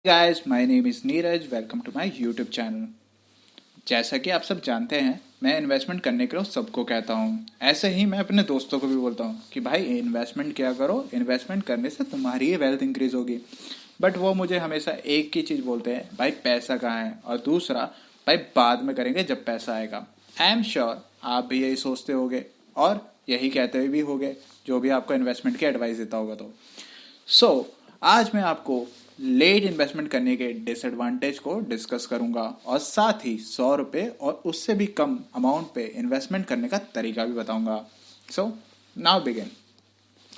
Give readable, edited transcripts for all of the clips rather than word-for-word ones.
Guys my name is Neeraj. Welcome to my YouTube channel. जैसा कि आप सब जानते हैं, मैं इन्वेस्टमेंट करने के लिए सबको कहता हूँ। ऐसे ही मैं अपने दोस्तों को भी बोलता हूँ कि भाई इन्वेस्टमेंट किया करो, इन्वेस्टमेंट करने से तुम्हारी वेल्थ इंक्रीज होगी। बट वो मुझे हमेशा एक ही चीज़ बोलते हैं, भाई पैसा कहाँ है, और दूसरा भाई बाद में करेंगे जब पैसा आएगा। आई एम श्योर आप भी यही सोचते होगे और यही कहते हुए भी होगे जो भी आपको इन्वेस्टमेंट की एडवाइस देता होगा। तो आज मैं आपको लेट इन्वेस्टमेंट करने के डिसएडवांटेज को डिस्कस करूंगा और साथ ही 100 रुपये और उससे भी कम अमाउंट पे इन्वेस्टमेंट करने का तरीका भी बताऊंगा। So now begin.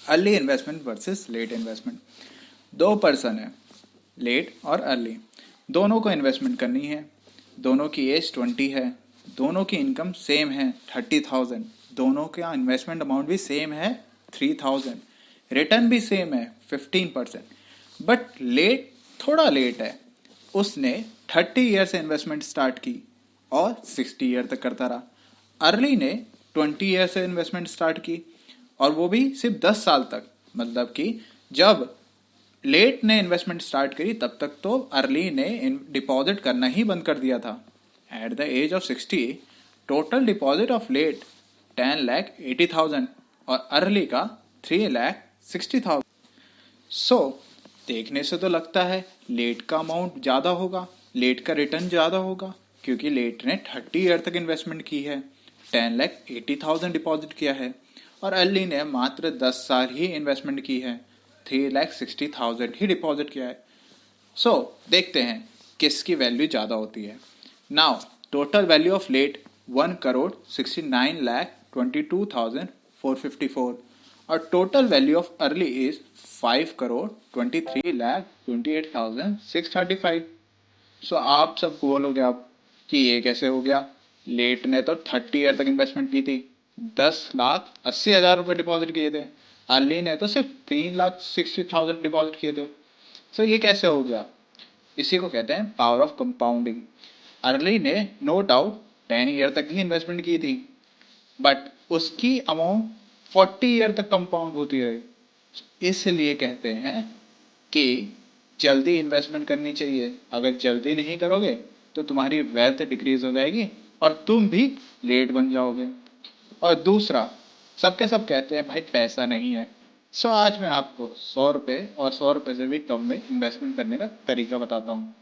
Early investment versus late investment. दो पर्सन है, लेट और अर्ली, दोनों को इन्वेस्टमेंट करनी है। दोनों की एज 20 है, दोनों की इनकम सेम है 30,000, दोनों का इन्वेस्टमेंट अमाउंट भी सेम है 3,000, रिटर्न भी सेम है 15%। बट लेट थोड़ा लेट है, उसने 30 ईयर से इन्वेस्टमेंट स्टार्ट की और 60 ईयर तक करता रहा। अर्ली ने 20 ईयर से इन्वेस्टमेंट स्टार्ट की और वो भी सिर्फ 10 साल तक। मतलब कि जब लेट ने इन्वेस्टमेंट स्टार्ट करी तब तक तो अर्ली ने डिपॉजिट करना ही बंद कर दिया था। At the age of 60 total deposit of late 10,80,000 और अर्ली का 3,60,000। सो देखने से तो लगता है लेट का अमाउंट ज़्यादा होगा, लेट का रिटर्न ज़्यादा होगा, क्योंकि लेट ने 30 ईयर तक इन्वेस्टमेंट की है, 10,80,000 डिपॉजिट किया है, और अर्ली ने मात्र 10 साल ही इन्वेस्टमेंट की है, 3,60,000 ही डिपॉजिट किया है। सो देखते हैं किसकी वैल्यू ज़्यादा होती है। Now total value of late 1,69,22,454 और total value of early is 5,23,28,635। So आप सब बोलोगे आप कि ये कैसे हो गया, लेट ने तो 30 ईयर तक इन्वेस्टमेंट की थी, 10,80,000 रुपये डिपॉजिट किए थे, अर्ली ने तो सिर्फ 3,60,000 डिपॉजिट किए थे। सो ये कैसे हो गया? इसी को कहते हैं पावर ऑफ कंपाउंडिंग। अर्ली ने नो डाउट 10 ईयर तक ही इन्वेस्टमेंट की थी, बट उसकी अमाउंट 40 ईयर तक कंपाउंड होती है। इसलिए कहते हैं कि जल्दी इन्वेस्टमेंट करनी चाहिए। अगर जल्दी नहीं करोगे तो तुम्हारी वेल्थ डिक्रीज हो जाएगी और तुम भी लेट बन जाओगे। और दूसरा, सबके सब कहते हैं भाई पैसा नहीं है। सो आज मैं आपको 100 रुपये और 100 रुपये से भी कम में इन्वेस्टमेंट करने का तरीका बताता हूँ।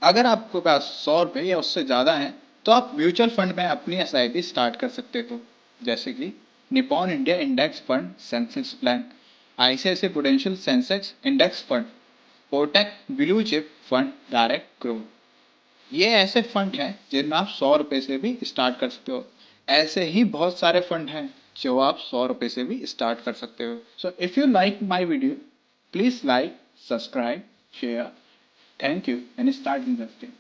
अगर आपके पास 100 रुपये या उससे ज़्यादा है तो आप म्यूचुअल फंड में अपनी SIP स्टार्ट कर सकते हो, जैसे कि Nippon India index fund Sensex plan, ICICI prudential Sensex index fund, Kotak blue chip fund direct grow. ये ऐसे फंड हैं जिनमें आप 100 रुपये से भी स्टार्ट कर सकते हो। ऐसे ही बहुत सारे फंड हैं जो आप 100 रुपये से भी स्टार्ट कर सकते हो। So if you like my video, please like, subscribe, share. Thank you and start investing.